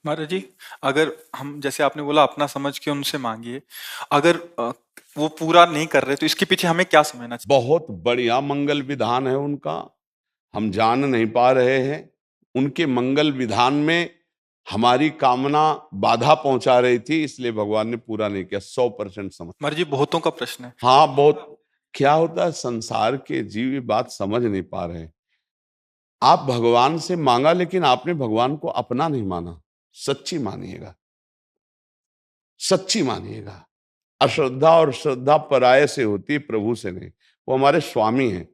महाराज जी, अगर हम जैसे आपने बोला अपना समझ के उनसे मांगिए, अगर वो पूरा नहीं कर रहे तो इसके पीछे हमें क्या समझना चाहिए? बहुत बढ़िया मंगल विधान है उनका, हम जान नहीं पा रहे हैं। उनके मंगल विधान में हमारी कामना बाधा पहुंचा रही थी, इसलिए भगवान ने पूरा नहीं किया। 100% समझ। महाराज जी, बहुतों का प्रश्न है। हाँ, बहुत। क्या होता है, संसार के जीव ये बात समझ नहीं पा रहे हैं। आप भगवान से मांगा, लेकिन आपने भगवान को अपना नहीं माना। सच्ची मानिएगा, सच्ची मानिएगा। अश्रद्धा और श्रद्धा पराये से होती है, प्रभु से नहीं। वो हमारे स्वामी हैं,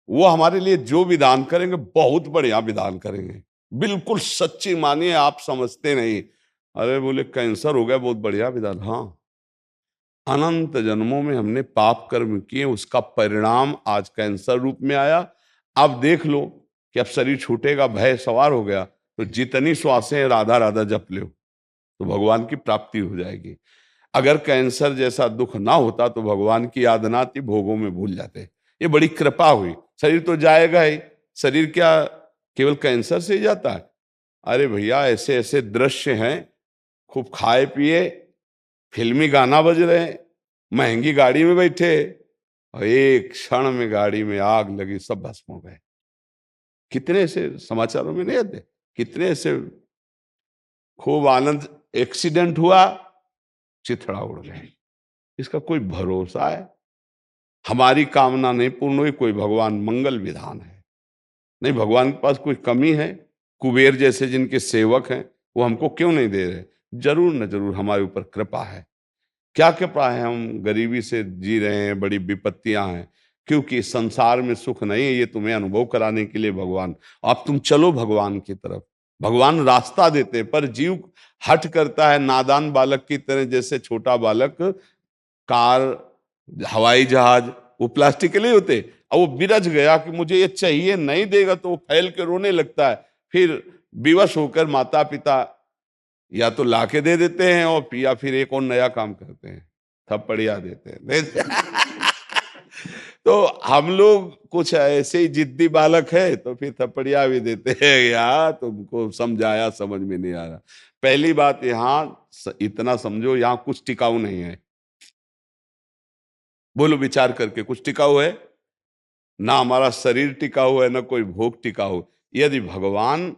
वो हमारे लिए जो विधान करेंगे बहुत बढ़िया विधान करेंगे। बिल्कुल सच्ची मानिए, आप समझते नहीं। अरे बोले कैंसर हो गया, बहुत बढ़िया विधान। हाँ, अनंत जन्मों में हमने पाप कर्म किए, उसका परिणाम आज कैंसर रूप में आया। अब देख लो कि अब शरीर छूटेगा, भय सवार हो गया, तो जितनी श्वासें राधा राधा जप लो तो भगवान की प्राप्ति हो जाएगी। अगर कैंसर जैसा दुख ना होता तो भगवान की याद ना आती, भोगों में भूल जाते। ये बड़ी कृपा हुई। शरीर तो जाएगा ही, शरीर क्या केवल कैंसर से ही जाता है? अरे भैया, ऐसे ऐसे दृश्य हैं, खूब खाए पिए, फिल्मी गाना बज रहे हैं, महंगी गाड़ी में बैठे, और एक क्षण में गाड़ी में आग लगी, सब भस्म हो गए। कितने ऐसे समाचारों में नहीं आते? कितने ऐसे खूब आनंद, एक्सीडेंट हुआ, चिथड़ा उड़ गए। इसका कोई भरोसा है? हमारी कामना नहीं पूर्ण हुई, कोई भगवान मंगल विधान है नहीं। भगवान के पास कोई कमी है? कुबेर जैसे जिनके सेवक हैं, वो हमको क्यों नहीं दे रहे? जरूर न जरूर हमारे ऊपर कृपा है। क्या कृपा है? हम गरीबी से जी रहे हैं, बड़ी विपत्तियां हैं, क्योंकि संसार में सुख नहीं है। ये तुम्हें अनुभव कराने के लिए भगवान, अब तुम चलो भगवान की तरफ। भगवान रास्ता देते हैं, पर जीव हठ करता है नादान बालक की तरह। जैसे छोटा बालक कार, हवाई जहाज, वो प्लास्टिक के लिए होते, और वो बिरज गया कि मुझे ये चाहिए, नहीं देगा तो वो फैल के रोने लगता है। फिर विवश होकर माता पिता या तो लाके दे देते हैं, और या फिर एक और नया काम करते हैं, थप्पड़िया देते हैं, तो हम लोग कुछ ऐसे ही जिद्दी बालक है, तो फिर थप्पड़िया भी देते हैं। यार तुमको समझाया, समझ में नहीं आ रहा। पहली बात, यहाँ इतना समझो, यहाँ कुछ टिकाऊ नहीं है। बोलो विचार करके, कुछ टिकाऊ है? ना हमारा शरीर टिकाऊ है, ना कोई भोग टिकाऊ। यदि भगवान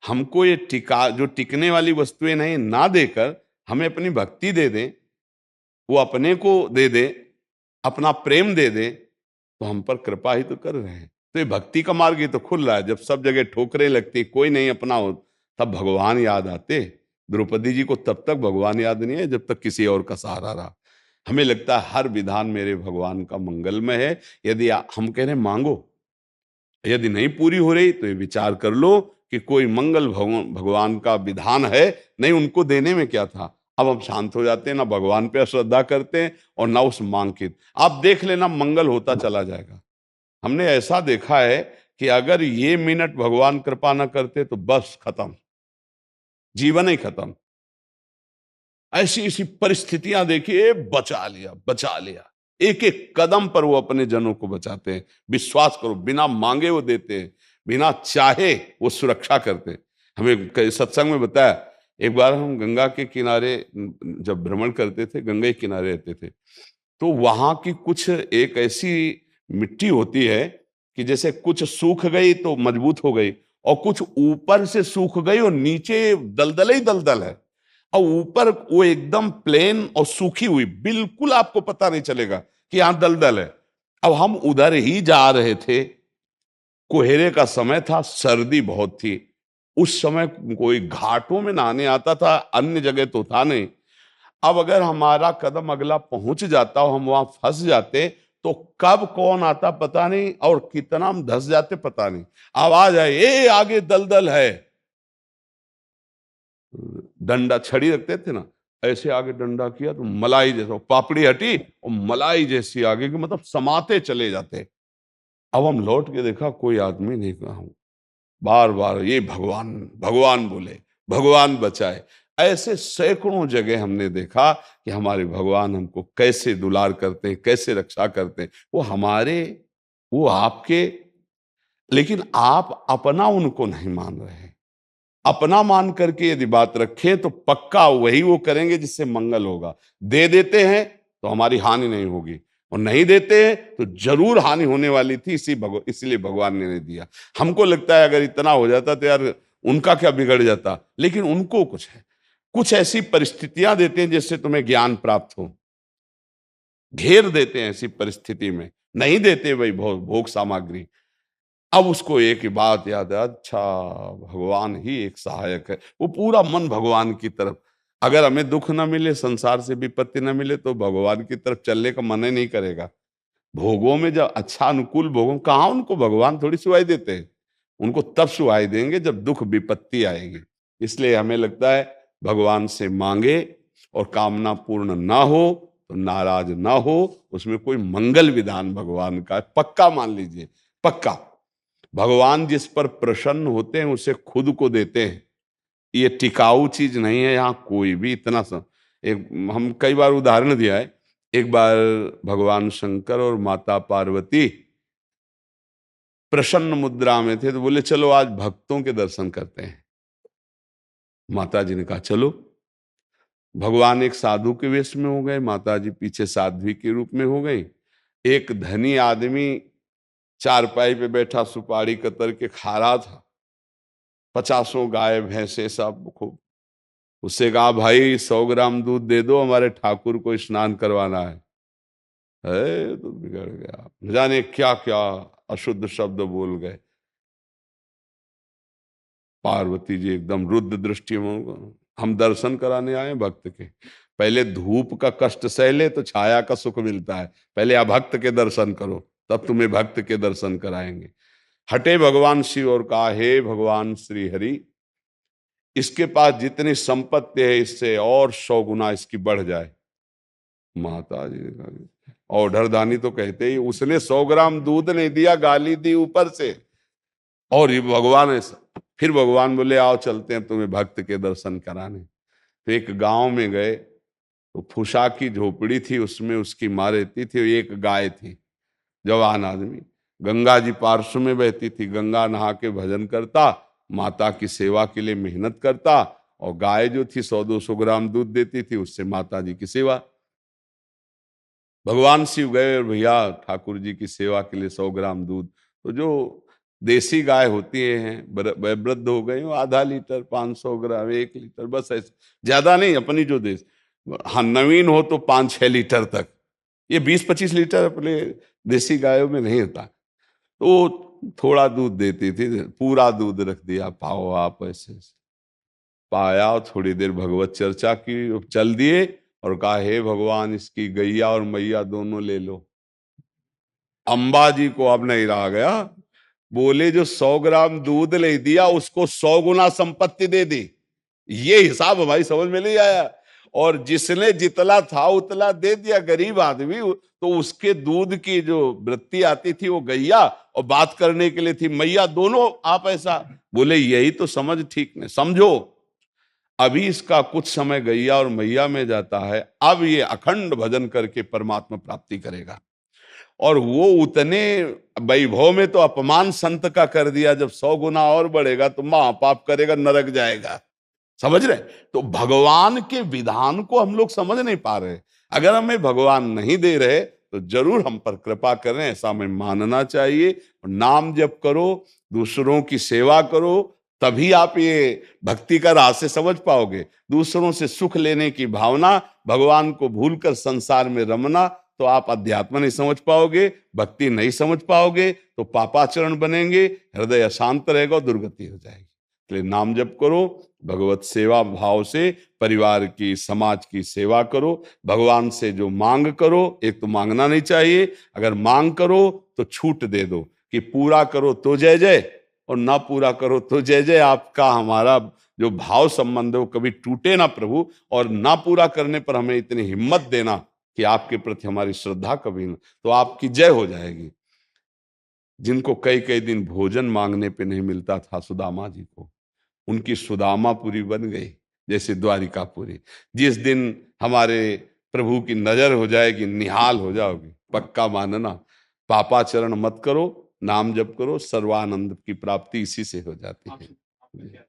हमको ये टिका, जो टिकने वाली वस्तुएं नहीं, ना देकर हमें अपनी भक्ति दे दें, वो अपने को दे दे, अपना प्रेम दे दे, तो हम पर कृपा ही तो कर रहे हैं। तो ये भक्ति का मार्ग ही तो खुल रहा है। जब सब जगह ठोकरें लगती, कोई नहीं अपना हो, तब भगवान याद आते। द्रौपदी जी को तब तक भगवान याद नहीं है जब तक किसी और का सहारा रहा। हमें लगता है हर विधान मेरे भगवान का मंगलमय है। यदि हम कह रहे हैं मांगो, यदि नहीं पूरी हो रही तो ये विचार कर लो कि कोई मंगल भगवान का विधान है। नहीं, उनको देने में क्या था? अब हम शांत हो जाते हैं, ना भगवान पे श्रद्धा करते हैं और ना उस मांग की। आप देख लेना, मंगल होता चला जाएगा। हमने ऐसा देखा है कि अगर ये मिनट भगवान कृपा ना करते तो बस खत्म, जीवन ही खत्म। ऐसी ऐसी परिस्थितियां देखिए, बचा लिया, बचा लिया। एक एक कदम पर वो अपने जनों को बचाते हैं। विश्वास करो, बिना मांगे वो देते हैं, बिना चाहे वो सुरक्षा करते हैं। हमें सत्संग में बताया, एक बार हम गंगा के किनारे जब भ्रमण करते थे, गंगा के किनारे रहते थे, तो वहां की कुछ एक ऐसी मिट्टी होती है कि जैसे कुछ सूख गई तो मजबूत हो गई, और कुछ ऊपर से सूख गई और नीचे दलदल ही दलदल है, और ऊपर वो एकदम प्लेन और सूखी हुई, बिल्कुल आपको पता नहीं चलेगा कि यहां दलदल है। अब हम उधर ही जा रहे थे, कोहरे का समय था, सर्दी बहुत थी। उस समय कोई घाटों में नहाने आता था, अन्य जगह तो था नहीं। अब अगर हमारा कदम अगला पहुंच जाता और हम वहां फंस जाते, तो कब कौन आता पता नहीं, और कितना हम धंस जाते पता नहीं। आवाज आए, ए आगे दलदल है। डंडा, छड़ी रखते थे ना, ऐसे आगे डंडा किया तो मलाई जैसा पापड़ी हटी, और मलाई जैसी आगे की, मतलब समाते चले जाते। अब हम लौट के देखा, कोई आदमी नहीं कहा। बार बार ये भगवान भगवान बोले, भगवान बचाए। ऐसे सैकड़ों जगह हमने देखा कि हमारे भगवान हमको कैसे दुलार करते हैं, कैसे रक्षा करते हैं। वो हमारे, वो आपके, लेकिन आप अपना उनको नहीं मान रहे हैं। अपना मान करके यदि बात रखें तो पक्का वही वो करेंगे जिससे मंगल होगा। दे देते हैं तो हमारी हानि नहीं होगी, और नहीं देते हैं तो जरूर हानि होने वाली थी, इसलिए भगवान ने नहीं दिया। हमको लगता है अगर इतना हो जाता तो यार उनका क्या बिगड़ जाता, लेकिन उनको कुछ है, कुछ ऐसी परिस्थितियां देते हैं जिससे तुम्हें ज्ञान प्राप्त हो, घेर देते हैं ऐसी परिस्थिति में, नहीं देते भाई भोग सामग्री। अब उसको एक ही बात याद है, अच्छा भगवान ही एक सहायक है, वो पूरा मन भगवान की तरफ। अगर हमें दुख ना मिले, संसार से विपत्ति ना मिले, तो भगवान की तरफ चलने का मन ही नहीं करेगा। भोगों में जब अच्छा अनुकूल भोगों, कहाँ उनको भगवान थोड़ी सुहाई देते हैं, उनको तब सुहाई देंगे जब दुख विपत्ति आएगी। इसलिए हमें लगता है भगवान से मांगे और कामना पूर्ण ना हो तो नाराज ना हो, उसमें कोई मंगल विधान भगवान का है, पक्का मान लीजिए, पक्का। भगवान जिस पर प्रसन्न होते हैं उसे खुद को देते हैं, ये टिकाऊ चीज नहीं है यहाँ कोई भी। एक हम कई बार उदाहरण दिया है, एक बार भगवान शंकर और माता पार्वती प्रसन्न मुद्रा में थे, तो बोले चलो आज भक्तों के दर्शन करते हैं। माता जी ने कहा चलो। भगवान एक साधु के वेश में हो गए, माता जी पीछे साध्वी के रूप में हो गई। एक धनी आदमी चारपाई पे बैठा सुपारी कतर के खा रहा था, 50 गाय भैंसे सब खूब। उससे कहा भाई 100 ग्राम दूध दे दो, हमारे ठाकुर को स्नान करवाना है। तो बिगड़ गया, न जाने क्या क्या अशुद्ध शब्द बोल गए। पार्वती जी एकदम रुद्र दृष्टि में, हम दर्शन कराने आए भक्त के, पहले धूप का कष्ट सह ले तो छाया का सुख मिलता है, पहले अभक्त के दर्शन करो तब तुम्हें भक्त के दर्शन कराएंगे। हटे भगवान शिव और कहा हे भगवान श्री हरि, इसके पास जितनी संपत्ति है इससे और 100 गुना इसकी बढ़ जाए। माता जी ने कहा, और ढरदानी तो कहते ही, उसने 100 ग्राम दूध नहीं दिया, गाली दी ऊपर से। और ये भगवान ऐसा, फिर भगवान बोले आओ चलते हैं तुम्हें भक्त के दर्शन कराने। तो एक गांव में गए, तो फुसा की झोपड़ी थी, उसमें उसकी माँ रहती थी, एक गाय थी, जवान आदमी। गंगा जी पार्श्व में बहती थी, गंगा नहा के भजन करता, माता की सेवा के लिए मेहनत करता, और गाय जो थी 100-200 ग्राम दूध देती थी, उससे माता जी की सेवा। भगवान शिव गए और भैया ठाकुर जी की सेवा के लिए 100 ग्राम दूध। तो जो देसी गाय होती हैं, वृद्ध हो गई, आधा लीटर, 500 ग्राम, 1 लीटर, बस ऐसे, ज्यादा नहीं। अपनी जो देश, हाँ नवीन हो तो 5-6 लीटर तक, ये 20-25 लीटर अपने देसी गायों में नहीं होता। तो थोड़ा दूध देती थी, पूरा दूध रख दिया, पाओ आप ऐसे। पाया और थोड़ी देर भगवत चर्चा की, चल दिए और कहा हे भगवान इसकी गैया और मैया दोनों ले लो। अंबा जी को अब नहीं रहा गया, बोले जो 100 ग्राम दूध ले दिया उसको 100 गुना संपत्ति दे दी। ये हिसाब हमारी समझ में नहीं आया। और जिसने जितला था उतला दे दिया, गरीब आदमी, तो उसके दूध की जो वृत्ति आती थी वो गैया, और बात करने के लिए थी मैया, दोनों आप ऐसा। बोले यही तो समझ ठीक नहीं, समझो अभी इसका कुछ समय गैया और मैया में जाता है, अब ये अखंड भजन करके परमात्मा प्राप्ति करेगा। और वो उतने वैभव में तो अपमान संत का कर दिया, जब 100 गुना और बढ़ेगा तो महापाप करेगा, नरक जाएगा। समझ रहे? तो भगवान के विधान को हम लोग समझ नहीं पा रहे। अगर हमें भगवान नहीं दे रहे तो जरूर हम पर कृपा करें, ऐसा हमें मानना चाहिए। नाम जप करो, दूसरों की सेवा करो, तभी आप ये भक्ति का रहस्य समझ पाओगे। दूसरों से सुख लेने की भावना, भगवान को भूलकर संसार में रमना, तो आप अध्यात्म नहीं समझ पाओगे, भक्ति नहीं समझ पाओगे, तो पापाचरण बनेंगे, हृदय अशांत रहेगा, दुर्गति हो जाएगी। इसलिए नाम जप करो, भगवत सेवा भाव से परिवार की, समाज की सेवा करो। भगवान से जो मांग करो, एक तो मांगना नहीं चाहिए, अगर मांग करो तो छूट दे दो कि पूरा करो तो जय जय, और ना पूरा करो तो जय जय। आपका हमारा जो भाव संबंध है वो कभी टूटे ना प्रभु, और ना पूरा करने पर हमें इतनी हिम्मत देना कि आपके प्रति हमारी श्रद्धा कभी ना, तो आपकी जय हो जाएगी। जिनको कई कई दिन भोजन मांगने पे नहीं मिलता था सुदामा जी को, उनकी सुदामापुरी बन गई जैसे द्वारिकापुरी। जिस दिन हमारे प्रभु की नजर हो जाएगी, निहाल हो जाओगे, पक्का मानना, पापाचरण मत करो, नाम जप करो, सर्वानंद की प्राप्ति इसी से हो जाती है।